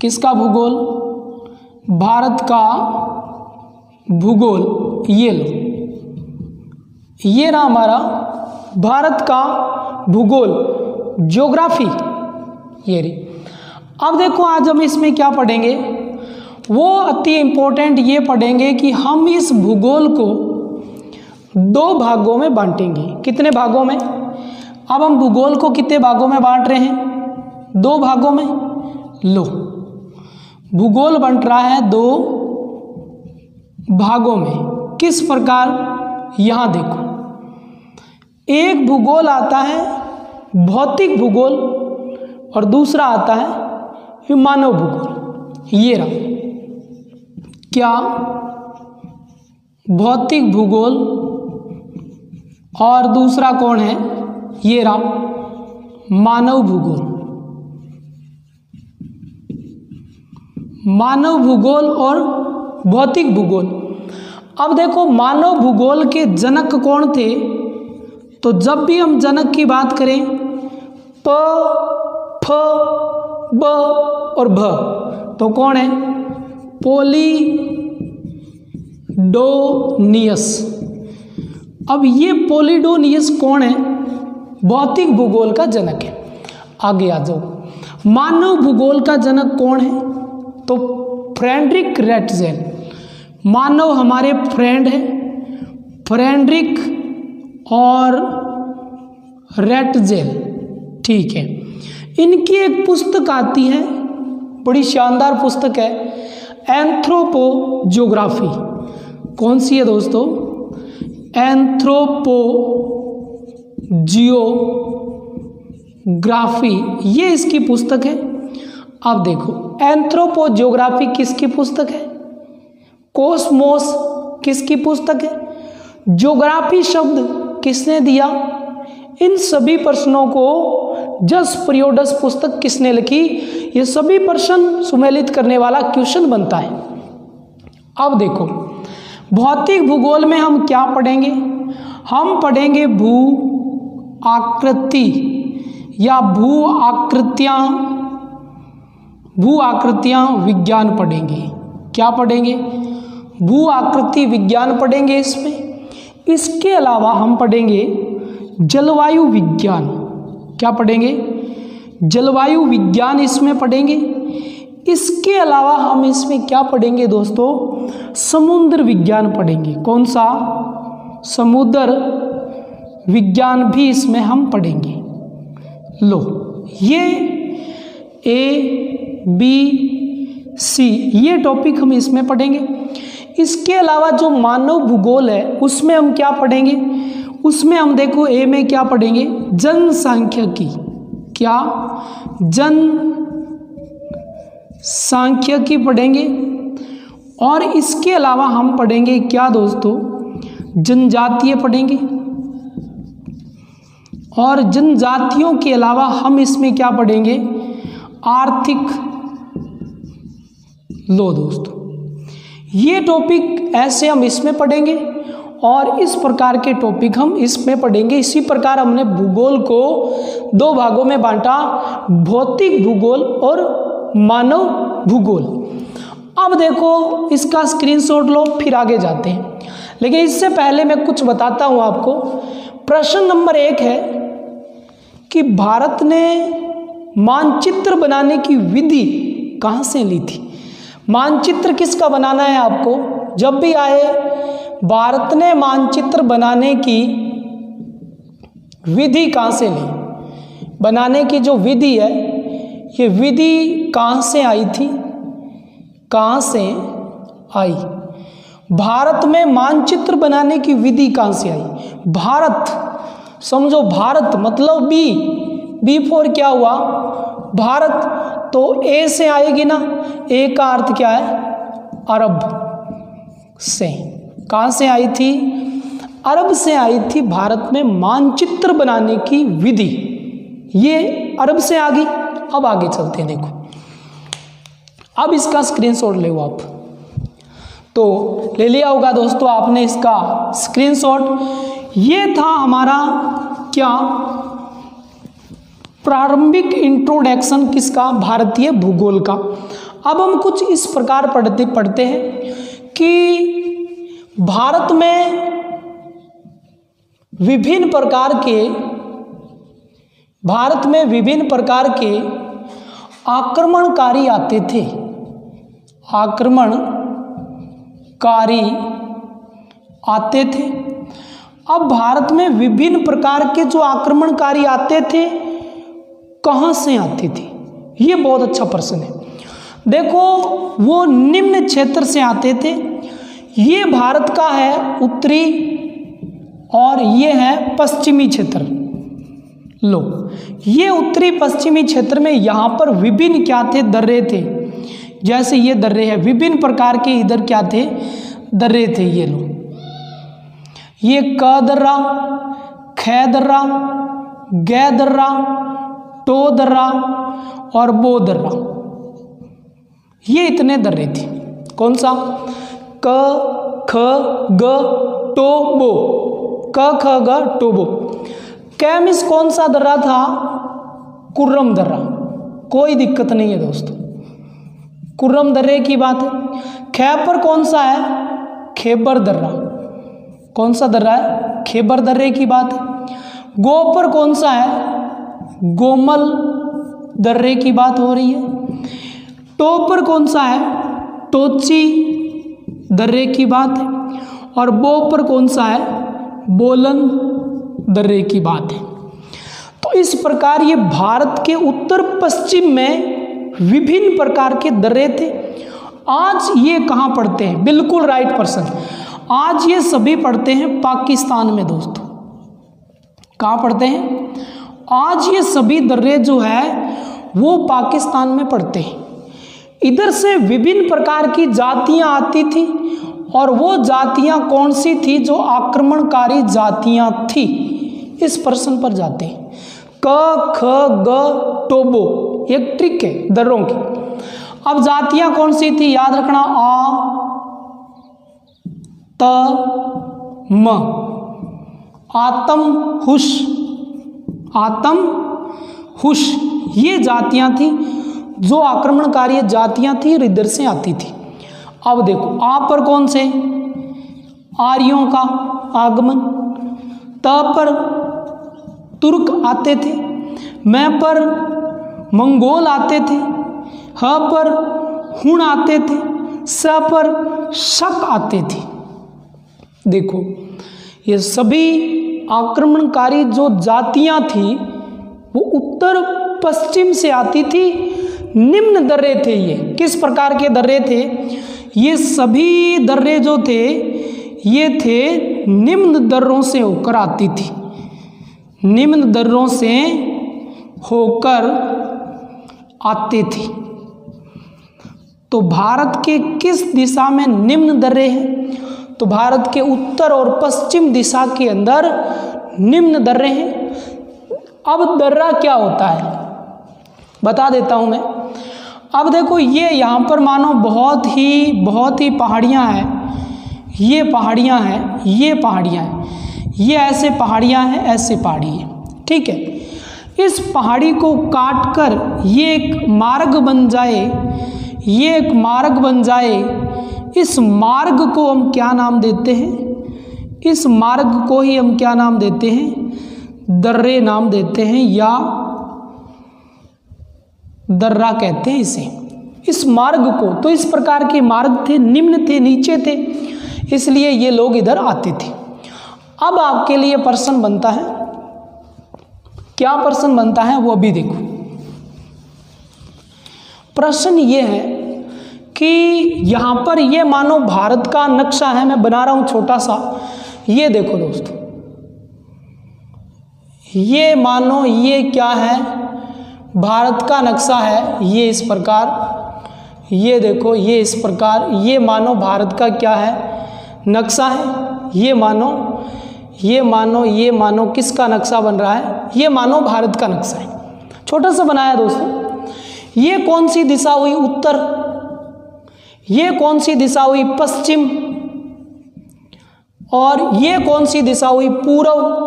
किसका भूगोल? भारत का भूगोल। ये लो, ये रहा हमारा भारत का भूगोल, ज्योग्राफी, ये रही। अब देखो आज हम इसमें क्या पढ़ेंगे, वो अति इम्पोर्टेंट ये पढ़ेंगे कि हम इस भूगोल को 2 भागों में बांटेंगे। कितने भागों में? अब हम भूगोल को कितने भागों में बांट रहे हैं? 2 भागों में। लो, भूगोल बंट रहा है 2 भागों में। किस प्रकार? यहां देखो, एक भूगोल आता है भौतिक भूगोल और दूसरा आता है मानव भूगोल। ये रहा क्या? भौतिक भूगोल और दूसरा कौन है? ये रहा मानव भूगोल। मानव भूगोल और भौतिक भूगोल। अब देखो मानव भूगोल के जनक कौन थे? तो जब भी हम जनक की बात करें, प, फ, ब और भ, तो कौन है? पोलिडोनियस। अब ये पोलिडोनियस कौन है? भौतिक भूगोल का जनक है। आगे आ जाओ। मानव भूगोल का जनक कौन है? तो फ्रेडरिक रैटजेल। मानव हमारे फ्रेंड है, फ्रेडरिक और रैटजेल। ठीक है, इनकी एक पुस्तक आती है, बड़ी शानदार पुस्तक है, एंथ्रोपोजियोग्राफी। कौन सी है दोस्तों? एंथ्रोपोजियोग्राफी, ये इसकी पुस्तक है। अब देखो, एंथ्रोपोजियोग्राफी किसकी पुस्तक है? कोस्मोस किसकी पुस्तक है? ज्योग्राफी शब्द किसने दिया? इन सभी प्रश्नों को जस पीरियोडस पुस्तक किसने लिखी? ये सभी प्रश्न सुमेलित करने वाला क्वेश्चन बनता है। अब देखो, भौतिक भूगोल में हम क्या पढ़ेंगे? हम पढ़ेंगे भू आकृति या भू आकृतियां विज्ञान पढ़ेंगे। क्या पढ़ेंगे? भू आकृति विज्ञान पढ़ेंगे इसमें। इसके अलावा हम पढ़ेंगे जलवायु विज्ञान। क्या पढ़ेंगे? जलवायु विज्ञान इसमें पढ़ेंगे। इसके अलावा हम इसमें क्या पढ़ेंगे दोस्तों? समुद्र विज्ञान पढ़ेंगे। कौन सा? समुद्र विज्ञान भी इसमें हम पढ़ेंगे। लो, ये A, B, C ये टॉपिक हम इसमें पढ़ेंगे। इसके अलावा जो मानव भूगोल है उसमें हम क्या पढ़ेंगे? उसमें हम देखो A में क्या पढ़ेंगे? जनसांख्यिकी। क्या? जनसांख्यिकी पढ़ेंगे। और इसके अलावा हम पढ़ेंगे क्या दोस्तों? जनजातीय पढ़ेंगे। और जनजातियों के अलावा हम इसमें क्या पढ़ेंगे? आर्थिक। लो दोस्तों, ये टॉपिक ऐसे हम इसमें पढ़ेंगे और इस प्रकार के टॉपिक हम इसमें पढ़ेंगे। इसी प्रकार हमने भूगोल को 2 भागों में बांटा, भौतिक भूगोल और मानव भूगोल। अब देखो, इसका स्क्रीनशॉट लो, फिर आगे जाते हैं। लेकिन इससे पहले मैं कुछ बताता हूं आपको। प्रश्न नंबर 1 है कि भारत ने मानचित्र बनाने की विधि कहां से ली थी? मानचित्र किसका बनाना है आपको? जब भी आए, भारत ने मानचित्र बनाने की विधि कहां से ली? बनाने की जो विधि है, ये विधि कहां से आई थी? कहां से आई? भारत में मानचित्र बनाने की विधि कहां से आई? भारत, समझो भारत मतलब बी फॉर क्या हुआ? भारत। तो ए से आएगी ना, ए का अर्थ क्या है? अरब से। कहां से आई थी? अरब से आई थी भारत में मानचित्र बनाने की विधि। ये अरब से आ गई। अब आगे चलते हैं। देखो, अब इसका स्क्रीनशॉट ले लो आप। तो ले लिया होगा दोस्तों आपने इसका स्क्रीनशॉट। ये था हमारा क्या? प्रारंभिक इंट्रोडक्शन किसका? भारतीय भूगोल का। अब हम कुछ इस प्रकार पढ़ते हैं कि भारत में विभिन्न प्रकार के आक्रमणकारी आते थे। अब भारत में विभिन्न प्रकार के जो आक्रमणकारी आते थे, कहाँ से आते थे? ये बहुत अच्छा प्रश्न है। देखो, वो निम्न क्षेत्र से आते थे। ये भारत का है उत्तरी और ये है पश्चिमी क्षेत्र। लो, ये उत्तरी पश्चिमी क्षेत्र में यहाँ पर विभिन्न क्या थे? दर्रे थे। जैसे ये दर्रे हैं, विभिन्न प्रकार के इधर क्या थे? दर्रे थे। ये लो, ये क दर्रा, ख दर्रा, ग दर्रा, टो दर्रा और बो दर्रा, ये इतने दर्रे थे। कौन सा? क ख ग टो बो, क ख ग टो बो। कैमिस कौन सा दर्रा था? कुर्रम दर्रा। कोई दिक्कत नहीं है दोस्तों, कुर्रम दर्रे की बात है। ख पर कौन सा है? खेबर दर्रा। कौन सा दर्रा है? खेबर दर्रे की बात है। गो पर कौन सा है? गोमल दर्रे की बात हो रही है। टो पर कौन सा है? टोची दर्रे की बात है। और बो पर कौन सा है? बोलन दर्रे की बात है। तो इस प्रकार ये भारत के उत्तर पश्चिम में विभिन्न प्रकार के दर्रे थे। आज ये कहाँ पड़ते हैं? बिल्कुल राइट पर्सन। आज ये सभी पड़ते हैं पाकिस्तान में दोस्तों। कहाँ पड़ते हैं? आज ये सभी दर्रे जो है वो पाकिस्तान में पड़ते हैं। इधर से विभिन्न प्रकार की जातियां आती थी, और वो जातियां कौन सी थी? जो आक्रमणकारी जातियां थी। इस प्रश्न पर जाते हैं। क ख ग टोबो, एक ट्रिक है दर्रों की। अब जातियां कौन सी थी? याद रखना, आ त म, आतम हुश, आतम हुश, ये जातियां थी जो आक्रमणकारी जातियां थी, इधर से आती थी। अब देखो, आ पर कौन से? आर्यों का आगमन। त पर तुर्क आते थे। मैं पर मंगोल आते थे। ह पर हुण आते थे। स पर शक आते थे। देखो, ये सभी आक्रमणकारी जो जातियां थी वो उत्तर पश्चिम से आती थी। निम्न दर्रे थे। ये किस प्रकार के दर्रे थे? ये सभी दर्रे जो थे ये थे निम्न दर्रों से होकर आती थी। निम्न दर्रों से होकर आते थे। तो भारत के किस दिशा में निम्न दर्रे हैं? तो भारत के उत्तर और पश्चिम दिशा के अंदर निम्न दर्रे हैं। अब दर्रा क्या होता है बता देता हूं मैं। अब देखो, ये यहाँ पर मानो बहुत ही पहाड़ियाँ हैं। ये पहाड़ियाँ हैं, ये पहाड़ियाँ हैं, ये ऐसे पहाड़ियाँ हैं, ऐसे पहाड़ी है। ठीक है, इस पहाड़ी को काट कर ये एक मार्ग बन जाए, ये एक मार्ग बन जाए। इस मार्ग को हम क्या नाम देते हैं? इस मार्ग को ही हम क्या नाम देते हैं? दर्रे नाम देते हैं, या दर्रा कहते हैं इसे, इस मार्ग को। तो इस प्रकार के मार्ग थे, निम्न थे, नीचे थे, इसलिए ये लोग इधर आते थे। अब आपके लिए प्रश्न बनता है, क्या प्रश्न बनता है वो भी देखो। प्रश्न ये है कि यहाँ पर ये मानो भारत का नक्शा है, मैं बना रहा हूँ छोटा सा। ये देखो दोस्तों, ये मानो ये क्या है? भारत का नक्शा है, ये इस प्रकार। ये देखो, ये इस प्रकार। ये मानो भारत का क्या है? नक्शा है। ये मानो किसका नक्शा बन रहा है? ये मानो भारत का नक्शा है, छोटा सा बनाया दोस्तों। ये कौन सी दिशा हुई? उत्तर। ये कौन सी दिशा हुई? पश्चिम। और ये कौन सी दिशा हुई? पूर्व।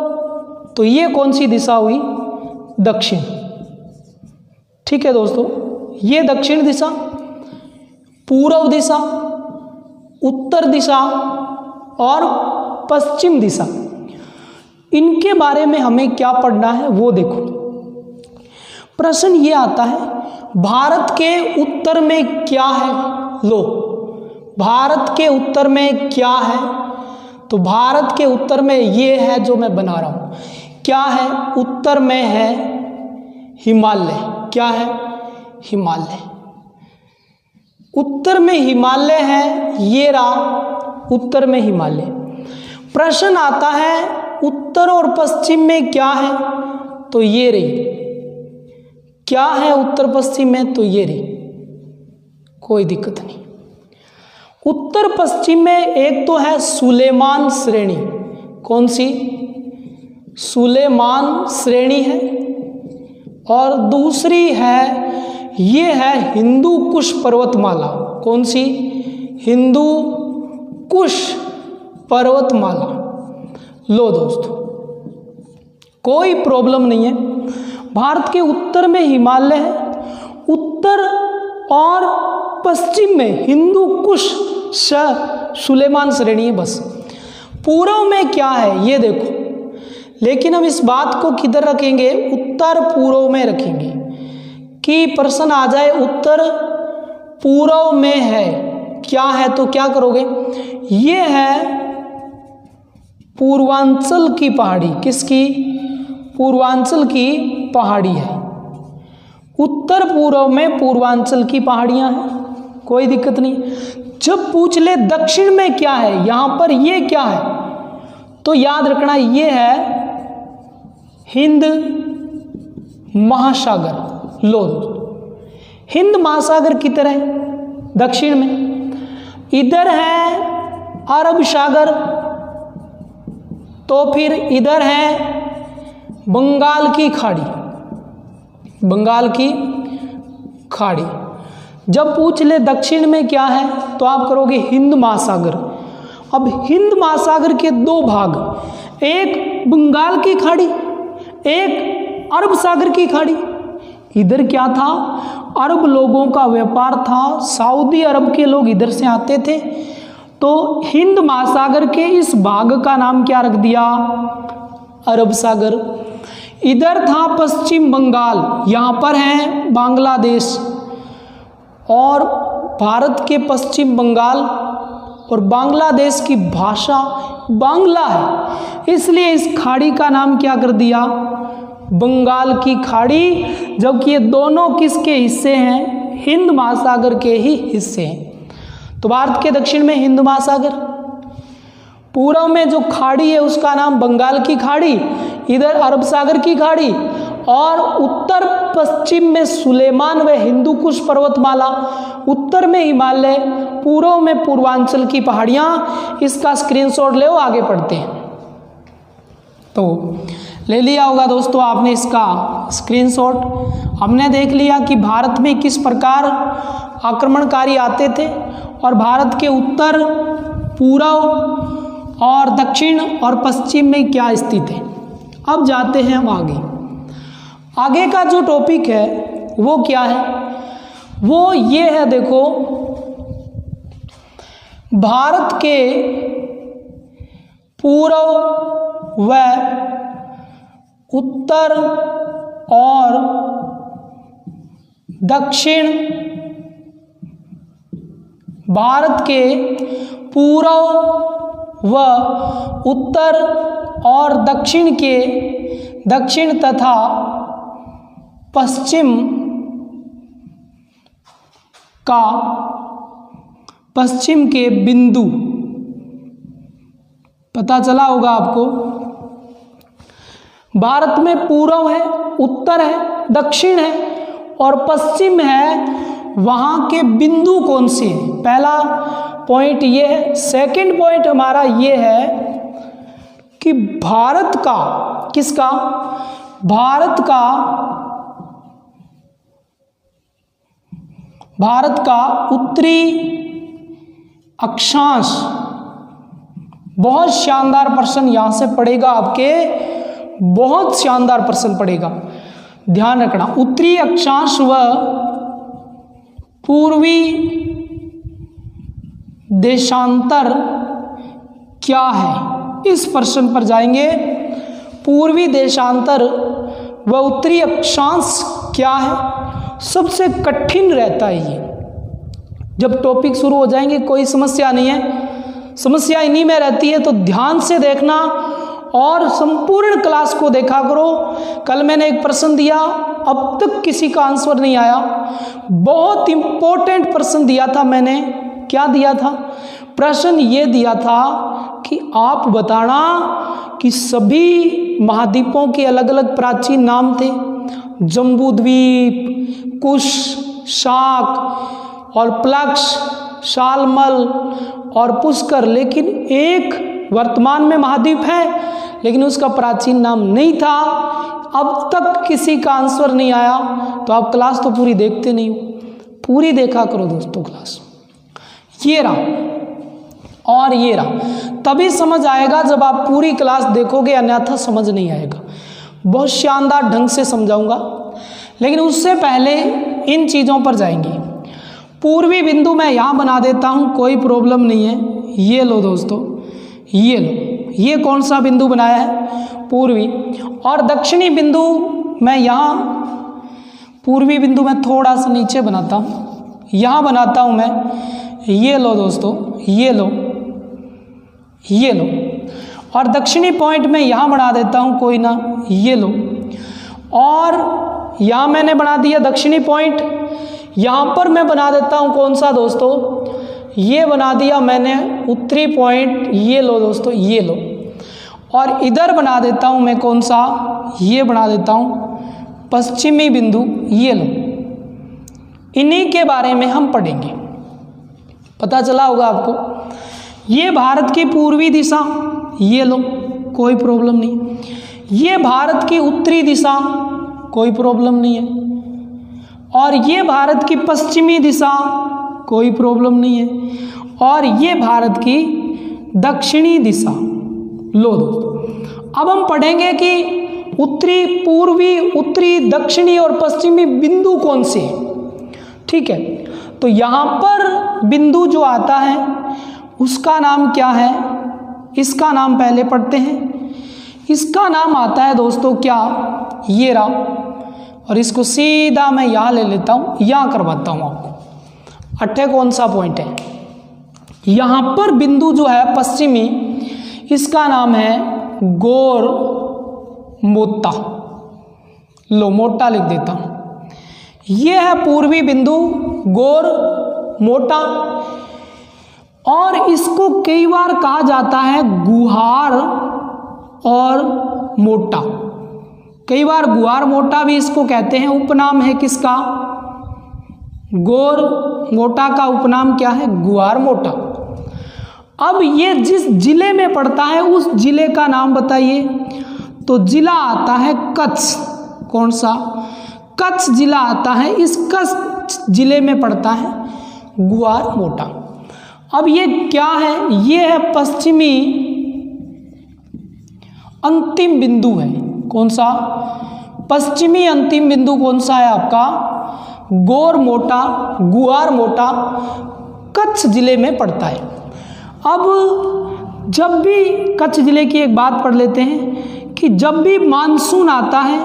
तो ये कौन सी दिशा हुई? दक्षिण। ठीक है दोस्तों, ये दक्षिण दिशा, पूर्व दिशा, उत्तर दिशा और पश्चिम दिशा, इनके बारे में हमें क्या पढ़ना है वो देखो। प्रश्न ये आता है भारत के उत्तर में क्या है। लो, भारत के उत्तर में क्या है, तो भारत के उत्तर में ये है जो मैं बना रहा हूं। क्या है? उत्तर में है हिमालय। क्या है? हिमालय। उत्तर में हिमालय है, ये रहा उत्तर में हिमालय। प्रश्न आता है उत्तर और पश्चिम में क्या है, तो ये रही। क्या है उत्तर पश्चिम में, तो ये रही, कोई दिक्कत नहीं। उत्तर पश्चिम में एक तो है सुलेमान श्रेणी। कौन सी? सुलेमान श्रेणी है। और दूसरी है, ये है हिंदू कुश पर्वतमाला। कौन सी? हिंदू कुश पर्वतमाला। लो दोस्तों, कोई प्रॉब्लम नहीं है। भारत के उत्तर में हिमालय है, उत्तर और पश्चिम में हिंदू कुश सुलेमान श्रेणी है बस। पूर्व में क्या है ये देखो, लेकिन हम इस बात को किधर रखेंगे? उत्तर पूर्व में रखेंगे कि प्रश्न आ जाए उत्तर पूर्व में है क्या है, तो क्या करोगे? ये है पूर्वांचल की पहाड़ी। किसकी? पूर्वांचल की पहाड़ी है। उत्तर पूर्व में पूर्वांचल की पहाड़ियां हैं, कोई दिक्कत नहीं। जब पूछ ले दक्षिण में क्या है, यहां पर ये क्या है, तो याद रखना ये है हिंद महासागर। लो, हिंद महासागर की तरह दक्षिण में। इधर है अरब सागर, तो फिर इधर है बंगाल की खाड़ी। बंगाल की खाड़ी। जब पूछ ले दक्षिण में क्या है, तो आप करोगे हिंद महासागर। अब हिंद महासागर के दो भाग, एक बंगाल की खाड़ी, एक अरब सागर की खाड़ी। इधर क्या था? अरब लोगों का व्यापार था, सऊदी अरब के लोग इधर से आते थे, तो हिंद महासागर के इस भाग का नाम क्या रख दिया? अरब सागर। इधर था पश्चिम बंगाल, यहाँ पर है बांग्लादेश, और भारत के पश्चिम बंगाल और बांग्लादेश की भाषा बांग्ला है, इसलिए इस खाड़ी का नाम क्या कर दिया? बंगाल की खाड़ी। जबकि ये दोनों किसके हिस्से हैं? हिंद महासागर के ही हिस्से हैं। तो भारत के दक्षिण में हिंद महासागर, पूर्व में जो खाड़ी है उसका नाम बंगाल की खाड़ी, इधर अरब सागर की खाड़ी, और उत्तर पश्चिम में सुलेमान व हिंदू कुश पर्वतमाला, उत्तर में हिमालय, पूर्व में पूर्वांचल की पहाड़ियां। इसका स्क्रीनशॉट ले, आगे पढ़ते हैं। तो ले लिया होगा दोस्तों आपने इसका स्क्रीनशॉट। हमने देख लिया कि भारत में किस प्रकार आक्रमणकारी आते थे और भारत के उत्तर, पूर्व और दक्षिण और पश्चिम में क्या स्थित है। अब जाते हैं हम आगे। आगे का जो टॉपिक है वो क्या है? वो ये है, देखो, भारत के पूर्व व उत्तर और दक्षिण, भारत के पूर्व व उत्तर और दक्षिण के, दक्षिण तथा पश्चिम का, पश्चिम के बिंदु पता चला होगा आपको। भारत में पूर्व है, उत्तर है, दक्षिण है और पश्चिम है, वहां के बिंदु कौन से हैं? पहला पॉइंट ये है। सेकंड पॉइंट हमारा ये है कि भारत का, किसका? भारत का उत्तरी अक्षांश। बहुत शानदार प्रश्न यहां से पड़ेगा आपके, बहुत शानदार प्रश्न पड़ेगा, ध्यान रखना। उत्तरी अक्षांश व पूर्वी देशांतर क्या है? इस प्रश्न पर जाएंगे। पूर्वी देशांतर व उत्तरी अक्षांश क्या है? सबसे कठिन रहता है ये। जब टॉपिक शुरू हो जाएंगे कोई समस्या नहीं है, समस्या इन्हीं में रहती है, तो ध्यान से देखना और संपूर्ण क्लास को देखा करो। कल मैंने एक प्रश्न दिया, अब तक किसी का आंसर नहीं आया। बहुत इंपॉर्टेंट प्रश्न दिया था मैंने। क्या दिया था? प्रश्न ये दिया था कि आप बताना कि सभी महाद्वीपों के अलग अलग प्राचीन नाम थे, जम्बूद्वीप, कुश, शाक और प्लक्ष, शालमल और पुष्कर, लेकिन एक वर्तमान में महाद्वीप है लेकिन उसका प्राचीन नाम नहीं था। अब तक किसी का आंसर नहीं आया, तो आप क्लास तो पूरी देखते नहीं हो। पूरी देखा करो दोस्तों क्लास। ये रहा और ये रहा, तभी समझ आएगा जब आप पूरी क्लास देखोगे, अन्यथा समझ नहीं आएगा। बहुत शानदार ढंग से समझाऊंगा, लेकिन उससे पहले इन चीज़ों पर जाएंगे। पूर्वी बिंदु मैं यहाँ बना देता हूँ, कोई प्रॉब्लम नहीं है। ये लो दोस्तों, ये लो, ये कौन सा बिंदु बनाया है? पूर्वी। और दक्षिणी बिंदु मैं यहाँ, पूर्वी बिंदु मैं थोड़ा सा नीचे बनाता हूँ, यहाँ बनाता हूँ मैं। ये लो दोस्तों, ये लो, ये लो। और दक्षिणी पॉइंट मैं यहाँ बना देता हूँ, कोई ना, ये लो। और यहाँ मैंने बना दिया दक्षिणी पॉइंट। यहाँ पर मैं बना देता हूँ कौन सा दोस्तों? ये बना दिया मैंने उत्तरी पॉइंट। ये लो दोस्तों, ये लो। और इधर बना देता हूँ मैं कौन सा? ये बना देता हूँ पश्चिमी बिंदु। ये लो। इन्हीं के बारे में हम पढ़ेंगे। पता चला होगा आपको। ये भारत की पूर्वी दिशा, ये लो, कोई प्रॉब्लम नहीं। ये भारत की उत्तरी दिशा, कोई प्रॉब्लम नहीं है। और ये भारत की पश्चिमी दिशा, कोई प्रॉब्लम नहीं है। और ये भारत की दक्षिणी दिशा। लो दोस्तों, अब हम पढ़ेंगे कि उत्तरी, पूर्वी, उत्तरी, दक्षिणी और पश्चिमी बिंदु कौन से हैं। ठीक है, तो यहाँ पर बिंदु जो आता है उसका नाम क्या है? इसका नाम पहले पढ़ते हैं। इसका नाम आता है दोस्तों क्या? ये रहा। और इसको सीधा मैं यहाँ ले लेता हूँ, यहाँ करवाता हूँ आपको। अट्ठे कौन सा पॉइंट है? यहाँ पर बिंदु जो है पश्चिमी, इसका नाम है गोर मोटा। लो, मोटा लिख देता हूँ। ये है पूर्वी बिंदु गोर मोटा। और इसको कई बार कहा जाता है गुहार और मोटा। कई बार गुहार मोटा भी इसको कहते हैं। उपनाम है किसका? गोर मोटा का उपनाम क्या है? गुहार मोटा। अब ये जिस जिले में पड़ता है उस जिले का नाम बताइए। तो जिला आता है कच्छ। कौन सा? कच्छ जिला आता है। इस कच्छ जिले में पड़ता है गुहार मोटा। अब ये क्या है? ये है पश्चिमी अंतिम बिंदु है। कौन सा? पश्चिमी अंतिम बिंदु कौन सा है आपका? गोर मोटा, गुहार मोटा, कच्छ जिले में पड़ता है। अब जब भी कच्छ जिले की एक बात पढ़ लेते हैं कि जब भी मानसून आता है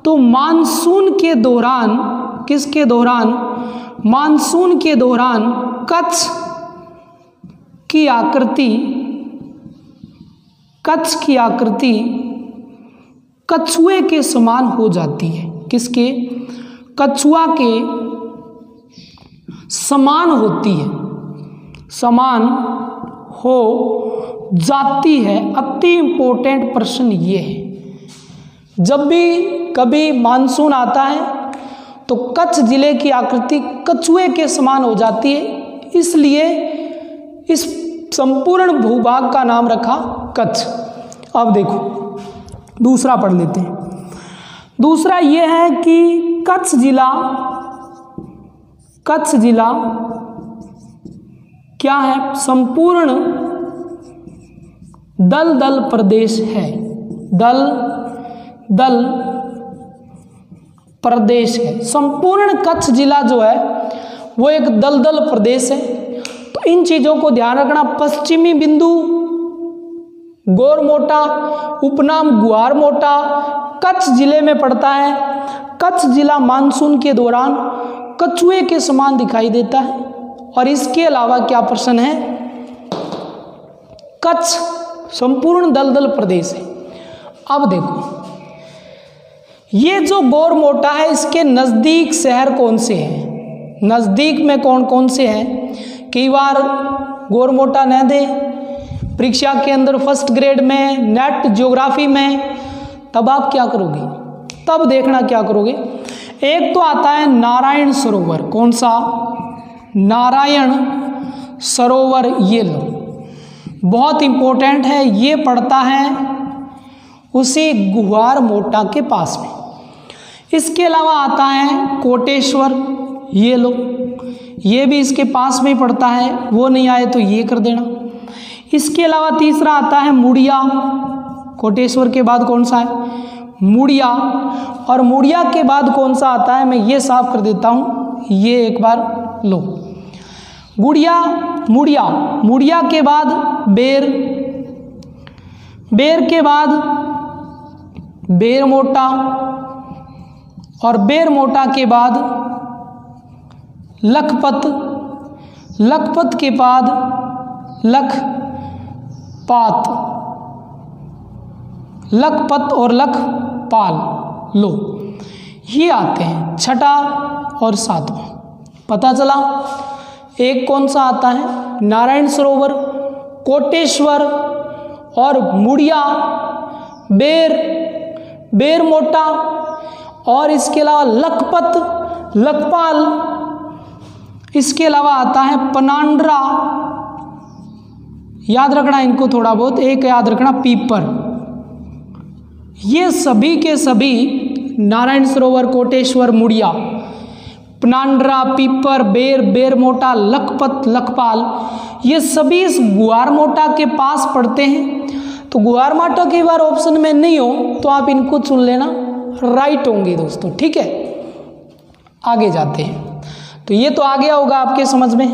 तो मानसून के दौरान, किसके दौरान? मानसून के दौरान कच्छ की आकृति, कच्छ की आकृति कछुए के समान हो जाती है। किसके? कछुआ के समान होती है, समान हो जाती है। अति इंपॉर्टेंट प्रश्न ये है। जब भी कभी मानसून आता है तो कच्छ जिले की आकृति कछुए के समान हो जाती है, इसलिए इस संपूर्ण भूभाग का नाम रखा कच्छ। अब देखो दूसरा पढ़ लेते हैं। दूसरा ये है कि कच्छ जिला, कच्छ जिला क्या है? संपूर्ण दलदल प्रदेश है। दलदल प्रदेश है। संपूर्ण कच्छ जिला जो है वो एक दलदल प्रदेश है। तो इन चीज़ों को ध्यान रखना। पश्चिमी बिंदु गोरमोटा, उपनाम गुआरमोटा, कच्छ जिले में पड़ता है। कच्छ जिला मानसून के दौरान कछुए के समान दिखाई देता है। और इसके अलावा क्या प्रश्न है, कच्छ संपूर्ण दलदल प्रदेश है। अब देखो, ये जो गोरमोटा है इसके नज़दीक शहर कौन से हैं, नज़दीक में कौन कौन से हैं। कई बार गोरमोटा न दे परीक्षा के अंदर फर्स्ट ग्रेड में, नेट ज्योग्राफी में, तब आप क्या करोगे, तब देखना क्या करोगे। एक तो आता है नारायण सरोवर, कौन सा, नारायण सरोवर, ये लो, बहुत इंपॉर्टेंट है, ये पड़ता है उसी गुआरमोटा के पास में। इसके अलावा आता है कोटेश्वर, ये लो, ये भी इसके पास में ही पड़ता है, वो नहीं आए तो ये कर देना। इसके अलावा तीसरा आता है मुड़िया, कोटेश्वर के बाद कौन सा है, मुड़िया। और मुड़िया के बाद कौन सा आता है, मैं ये साफ कर देता हूँ, ये एक बार लो, गुड़िया, मुड़िया, मुड़िया के बाद बेर, बेर के बाद बेरमोटा, और बेरमोटा के बाद लखपत, लखपत के बाद लखपात, लखपत और लखपाल, लो, ये आते हैं छठा और सातवां। पता चला एक कौन सा आता है, नारायण सरोवर, कोटेश्वर और मुड़िया, बेर, बेरमोटा, और इसके अलावा लखपत, लखपाल। इसके अलावा आता है पनांडरा, याद रखना इनको थोड़ा बहुत, एक याद रखना पीपर। ये सभी के सभी नारायण सरोवर, कोटेश्वर, मुड़िया, पनांडरा, पीपर, बेर, बेरमोटा, लखपत, लखपाल, ये सभी इस गुआरमोटा के पास पड़ते हैं। तो गुआरमोटा कई बार ऑप्शन में नहीं हो तो आप इनको चुन लेना, राइट होंगे दोस्तों, ठीक है। आगे जाते हैं, तो ये तो आ गया होगा आपके समझ में,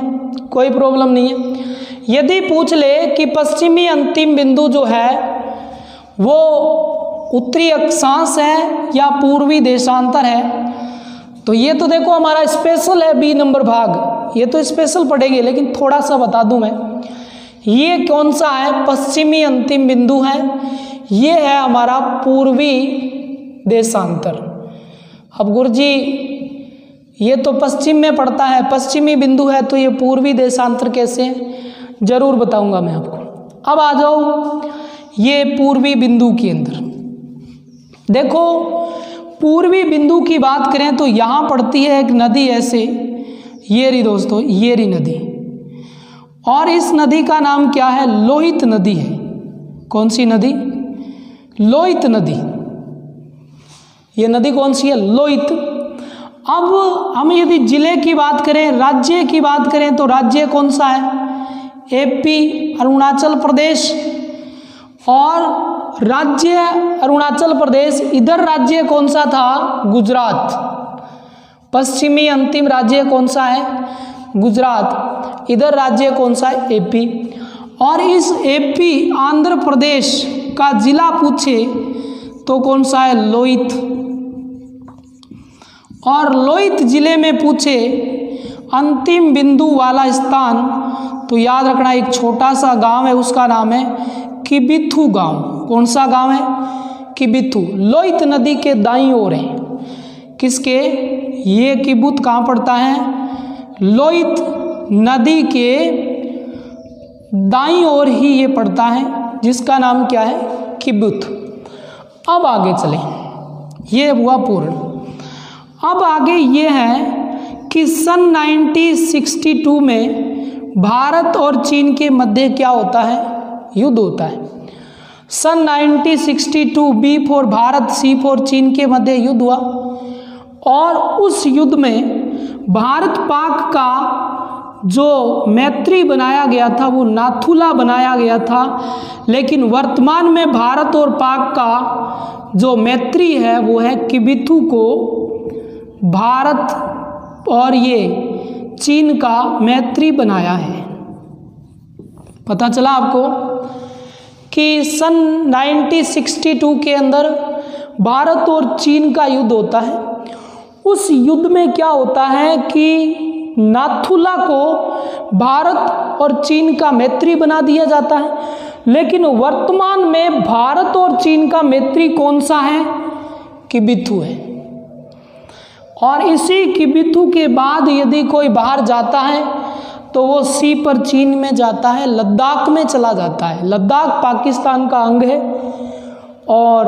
कोई प्रॉब्लम नहीं है। यदि पूछ ले कि पश्चिमी अंतिम बिंदु जो है वो उत्तरी अक्षांश है या पूर्वी देशांतर है, तो ये तो देखो हमारा स्पेशल है बी नंबर भाग, ये तो स्पेशल पढ़ेंगे, लेकिन थोड़ा सा बता दूं मैं, ये कौन सा है, पश्चिमी अंतिम बिंदु है, ये है हमारा पूर्वी देशांतर। अब गुरुजी ये तो पश्चिम में पड़ता है, पश्चिमी बिंदु है, तो ये पूर्वी देशांतर कैसे है, जरूर बताऊंगा मैं आपको। अब आ जाओ ये पूर्वी बिंदु के अंदर, देखो पूर्वी बिंदु की बात करें तो यहाँ पड़ती है एक नदी ऐसे, ये रही दोस्तों, ये रही नदी, और इस नदी का नाम क्या है, लोहित नदी है। कौन सी नदी, लोहित नदी, ये नदी कौन सी है, लोहित। अब हम यदि जिले की बात करें, राज्य की बात करें, तो राज्य कौन सा है, एपी, अरुणाचल प्रदेश, और राज्य अरुणाचल प्रदेश, इधर राज्य कौन सा था, गुजरात। पश्चिमी अंतिम राज्य कौन सा है, गुजरात, इधर राज्य कौन सा है, एपी। और इस एपी आंध्र प्रदेश का जिला पूछे तो कौन सा है, लोहित। और लोहित जिले में पूछे अंतिम बिंदु वाला स्थान, तो याद रखना एक छोटा सा गांव है, उसका नाम है किबिथु गांव। कौन सा गांव है, किबिथु, लोहित नदी के दाईं ओर है। किसके, ये किबुत कहाँ पड़ता है, लोहित नदी के दाईं ओर ही ये पड़ता है, जिसका नाम क्या है, किबुत। अब आगे चलें, ये हुआ पूर्ण। अब आगे ये है कि सन 1962 में भारत और चीन के मध्य क्या होता है, युद्ध होता है। सन 1962 B for Bharat, C for चीन के मध्य युद्ध हुआ, और उस युद्ध में भारत पाक का जो मैत्री बनाया गया था वो नाथुला बनाया गया था, लेकिन वर्तमान में भारत और पाक का जो मैत्री है वो है किबिथु को भारत और ये चीन का मैत्री बनाया है। पता चला आपको कि सन 1962 के अंदर भारत और चीन का युद्ध होता है। उस युद्ध में क्या होता है कि नाथुला को भारत और चीन का मैत्री बना दिया जाता है, लेकिन वर्तमान में भारत और चीन का मैत्री कौन सा है? किबिथु है। और इसी किबिथु के बाद यदि कोई बाहर जाता है तो वो सी पर चीन में जाता है, लद्दाख में चला जाता है। लद्दाख पाकिस्तान का अंग है और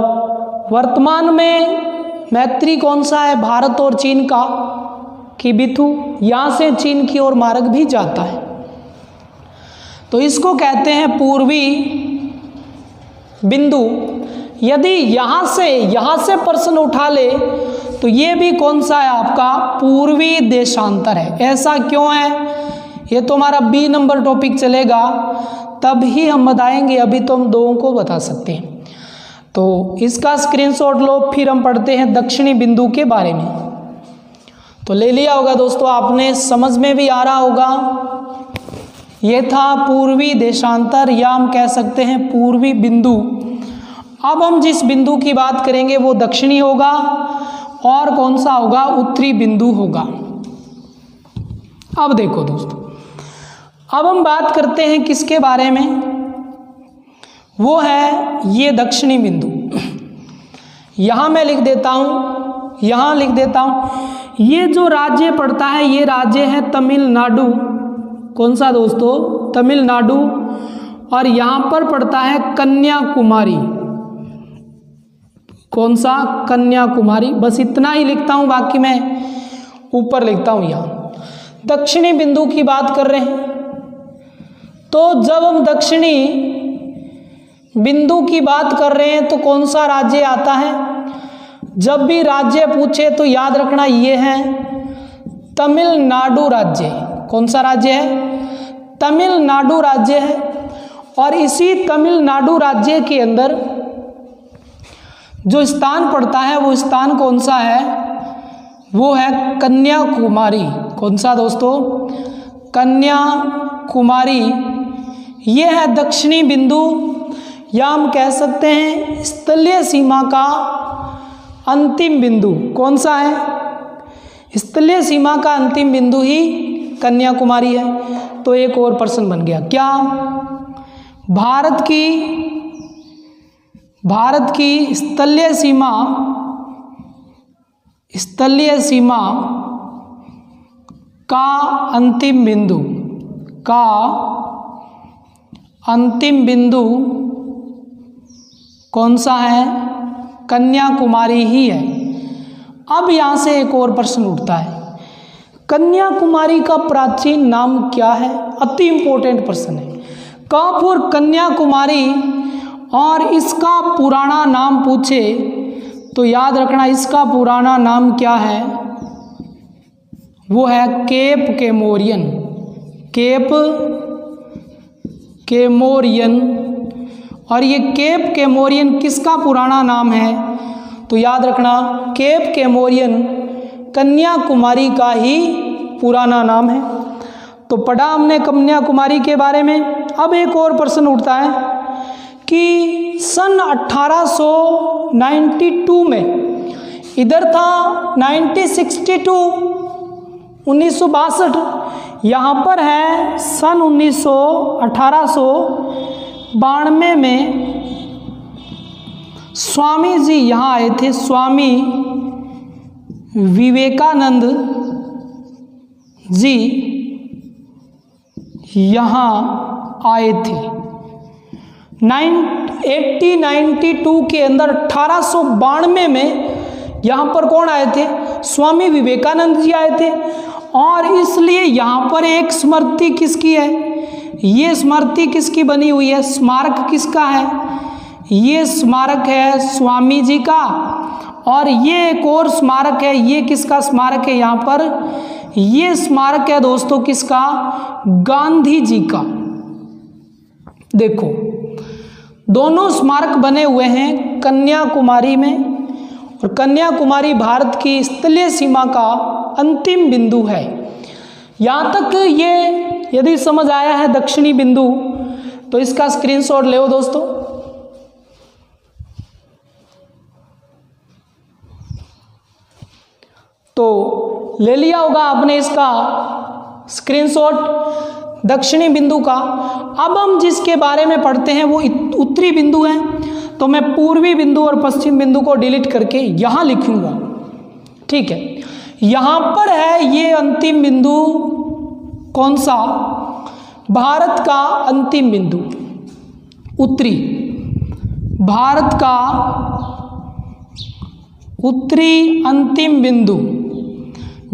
वर्तमान में मैत्री कौन सा है? भारत और चीन का किबिथु। यहाँ से चीन की ओर मार्ग भी जाता है, तो इसको कहते हैं पूर्वी बिंदु। यदि यहाँ से प्रश्न उठा ले तो ये भी कौन सा है? आपका पूर्वी देशांतर है। ऐसा क्यों है? ये तो हमारा बी नंबर टॉपिक चलेगा, तब ही हम बताएंगे, अभी तो हम दोनों को बता सकते हैं। तो इसका स्क्रीनशॉट लो, फिर हम पढ़ते हैं दक्षिणी बिंदु के बारे में। तो ले लिया होगा दोस्तों आपने, समझ में भी आ रहा होगा। ये था पूर्वी देशांतर, या हम कह सकते हैं पूर्वी बिंदु। अब हम जिस बिंदु की बात करेंगे वो दक्षिणी होगा, और कौन सा होगा? उत्तरी बिंदु होगा। अब देखो दोस्तों, अब हम बात करते हैं किसके बारे में? वो है ये दक्षिणी बिंदु। यहाँ मैं लिख देता हूँ, यहाँ लिख देता हूँ। ये जो राज्य पड़ता है ये राज्य है तमिलनाडु। कौन सा दोस्तों? तमिलनाडु। और यहाँ पर पड़ता है कन्याकुमारी। कौन सा? कन्याकुमारी। बस इतना ही लिखता हूँ, बाकी मैं ऊपर लिखता हूँ। यहाँ दक्षिणी बिंदु की बात कर रहे हैं, तो जब हम दक्षिणी बिंदु की बात कर रहे हैं तो कौन सा राज्य आता है? जब भी राज्य पूछे तो याद रखना ये है तमिलनाडु राज्य। कौन सा राज्य है? तमिलनाडु राज्य है। और इसी तमिलनाडु राज्य के अंदर जो स्थान पड़ता है वो स्थान कौन सा है? वो है कन्याकुमारी। कौन सा दोस्तों? कन्याकुमारी। ये है दक्षिणी बिंदु, या हम कह सकते हैं स्थलीय सीमा का अंतिम बिंदु। कौन सा है? स्थलीय सीमा का अंतिम बिंदु ही कन्याकुमारी है। तो एक और प्रश्न बन गया, क्या भारत की स्थलीय सीमा का अंतिम बिंदु कौन सा है? कन्याकुमारी ही है। अब यहाँ से एक और प्रश्न उठता है, कन्याकुमारी का प्राचीन नाम क्या है? अति इंपॉर्टेंट प्रश्न है। काफुर कन्याकुमारी, और इसका पुराना नाम पूछे तो याद रखना इसका पुराना नाम क्या है? वो है केप केमोरियन। केप केमोरियन। और ये केप केमोरियन किसका पुराना नाम है? तो याद रखना केप केमोरियन कन्याकुमारी का ही पुराना नाम है। तो पढ़ा हमने कन्याकुमारी के बारे में। अब एक और प्रश्न उठता है कि सन 1892 में, इधर था 1962 1962, यहाँ पर है सन 1892 में स्वामी जी यहाँ आए थे। स्वामी विवेकानंद जी यहाँ आए थे 1892 के अंदर। 1892 में यहाँ पर कौन आए थे? स्वामी विवेकानंद जी आए थे। और इसलिए यहाँ पर एक स्मृति किसकी है? ये स्मृति किसकी बनी हुई है? स्मारक किसका है? ये स्मारक है स्वामी जी का। और ये एक और स्मारक है, ये किसका स्मारक है? यहाँ पर ये स्मारक है दोस्तों किसका? गांधी जी का। देखो दोनों स्मारक बने हुए हैं कन्याकुमारी में, और कन्याकुमारी भारत की स्थलीय सीमा का अंतिम बिंदु है। यहाँ तक ये यदि समझ आया है दक्षिणी बिंदु, तो इसका स्क्रीनशॉट ले दोस्तों। तो ले लिया होगा आपने इसका स्क्रीनशॉट दक्षिणी बिंदु का। अब हम जिसके बारे में पढ़ते हैं वो उत्तरी बिंदु है, तो मैं पूर्वी बिंदु और पश्चिम बिंदु को डिलीट करके यहां लिखूंगा, ठीक है। यहां पर है ये अंतिम बिंदु, कौन सा? भारत का अंतिम बिंदु उत्तरी, भारत का उत्तरी अंतिम बिंदु।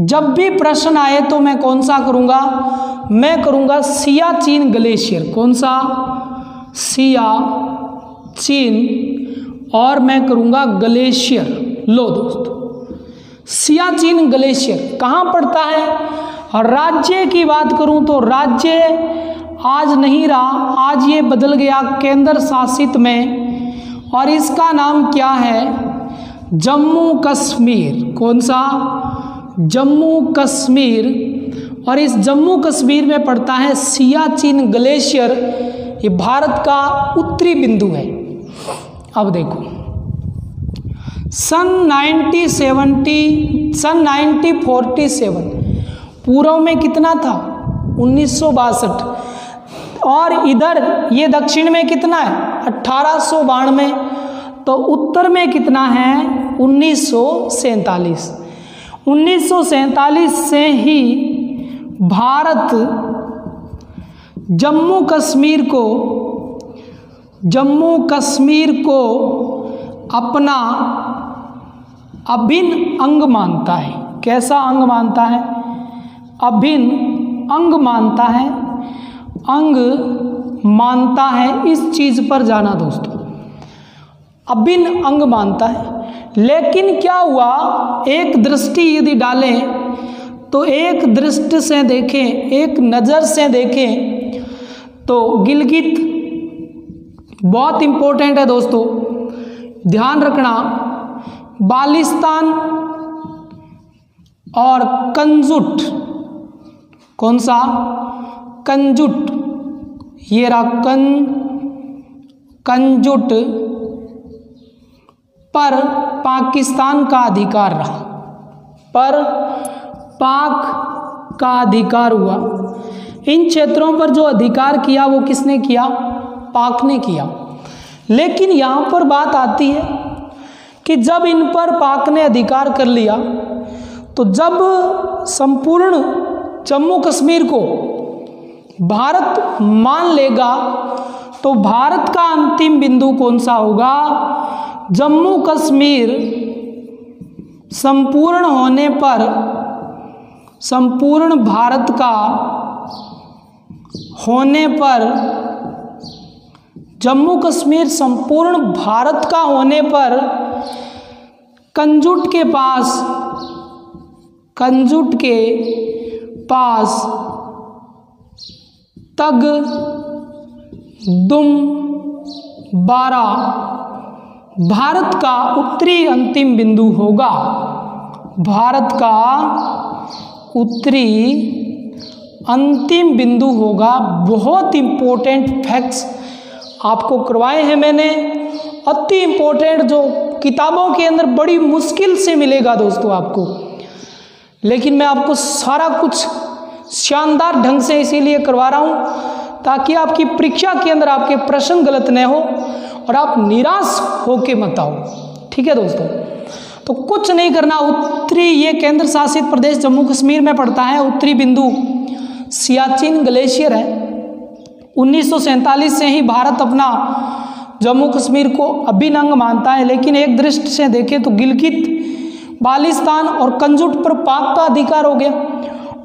जब भी प्रश्न आए तो मैं कौन सा करूंगा? मैं करूंगा सियाचिन ग्लेशियर। कौन सा? सियाचिन, और मैं करूंगा ग्लेशियर। लो दोस्तों, सियाचिन ग्लेशियर कहाँ पड़ता है? और राज्य की बात करूं तो राज्य आज नहीं रहा, आज ये बदल गया केंद्र शासित में, और इसका नाम क्या है? जम्मू कश्मीर। कौन सा? जम्मू कश्मीर। और इस जम्मू कश्मीर में पड़ता है सियाचिन ग्लेशियर। ये भारत का उत्तरी बिंदु है। अब देखो, सन 1947 पूर्व में कितना था? 1962, और इधर ये दक्षिण में कितना है? 1892। तो उत्तर में कितना है? 1947। 1947 से ही भारत जम्मू कश्मीर को अपना अभिन्न अंग मानता है। कैसा अंग मानता है? अभिन्न अंग मानता है, अंग मानता है। इस चीज पर जाना दोस्तों, अभिन्न अंग मानता है। लेकिन क्या हुआ? एक दृष्टि यदि डालें तो एक दृष्टि से देखें, एक नज़र से देखें तो गिलगित बहुत इंपॉर्टेंट है दोस्तों, ध्यान रखना। बालिस्तान और कंजुट, कौन सा? कंजुट। ये रहा कंजुट पर पाकिस्तान का अधिकार रहा, पर पाक का अधिकार हुआ। इन क्षेत्रों पर जो अधिकार किया वो किसने किया? पाक ने किया। लेकिन यहाँ पर बात आती है कि जब इन पर पाक ने अधिकार कर लिया, तो जब संपूर्ण जम्मू कश्मीर को भारत मान लेगा तो भारत का अंतिम बिंदु कौन सा होगा? जम्मू कश्मीर संपूर्ण होने पर, संपूर्ण भारत का होने पर, जम्मू कश्मीर संपूर्ण भारत का होने पर कंजुट के पास तग दुम बारा भारत का उत्तरी अंतिम बिंदु होगा। भारत का उत्तरी अंतिम बिंदु होगा। बहुत इंपॉर्टेंट फैक्ट्स आपको करवाए हैं मैंने, अति इंपॉर्टेंट, जो किताबों के अंदर बड़ी मुश्किल से मिलेगा दोस्तों आपको, लेकिन मैं आपको सारा कुछ शानदार ढंग से इसीलिए करवा रहा हूँ ताकि आपकी परीक्षा के अंदर आपके प्रश्न गलत न हो और आप निराश होके मत आओ। ठीक है दोस्तों, तो कुछ नहीं करना। उत्तरी, ये केंद्र शासित प्रदेश जम्मू कश्मीर में पड़ता है। उत्तरी बिंदु सियाचिन ग्लेशियर है। 1947 से ही भारत अपना जम्मू कश्मीर को अभिन्न अंग मानता है, लेकिन एक दृष्टि से देखें तो गिलगित बाल्टिस्तान और कंजुट पर पाक का अधिकार हो गया,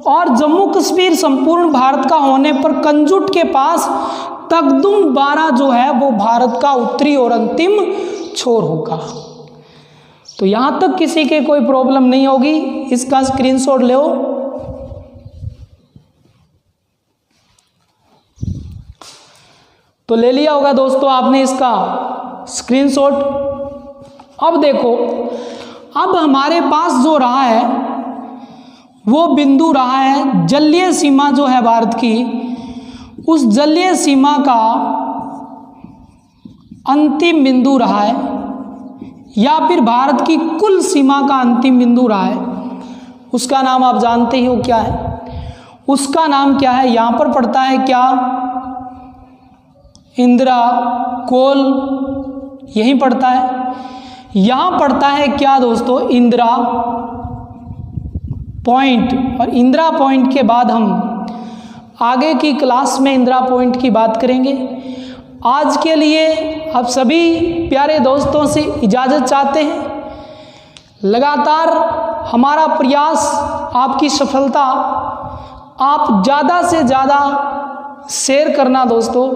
और जम्मू कश्मीर संपूर्ण भारत का होने पर कंजुट के पास तगदुम बारा जो है वो भारत का उत्तरी और अंतिम छोर होगा। तो यहां तक किसी के कोई प्रॉब्लम नहीं होगी। इसका स्क्रीनशॉट लो। तो ले लिया होगा दोस्तों आपने इसका स्क्रीनशॉट। अब देखो, अब हमारे पास जो रहा है वो बिंदु रहा है जलीय सीमा जो है भारत की, उस जलीय सीमा का अंतिम बिंदु रहा है या फिर भारत की कुल सीमा का अंतिम बिंदु रहा है, उसका नाम आप जानते ही हो क्या है। उसका नाम क्या है? यहाँ पर पड़ता है क्या? इंदिरा कोल, यही पड़ता है। यहाँ पड़ता है क्या दोस्तों? इंदिरा पॉइंट। और इंदिरा पॉइंट के बाद हम आगे की क्लास में इंदिरा पॉइंट की बात करेंगे। आज के लिए आप सभी प्यारे दोस्तों से इजाज़त चाहते हैं। लगातार हमारा प्रयास, आपकी सफलता, आप ज़्यादा से ज़्यादा शेयर करना दोस्तों।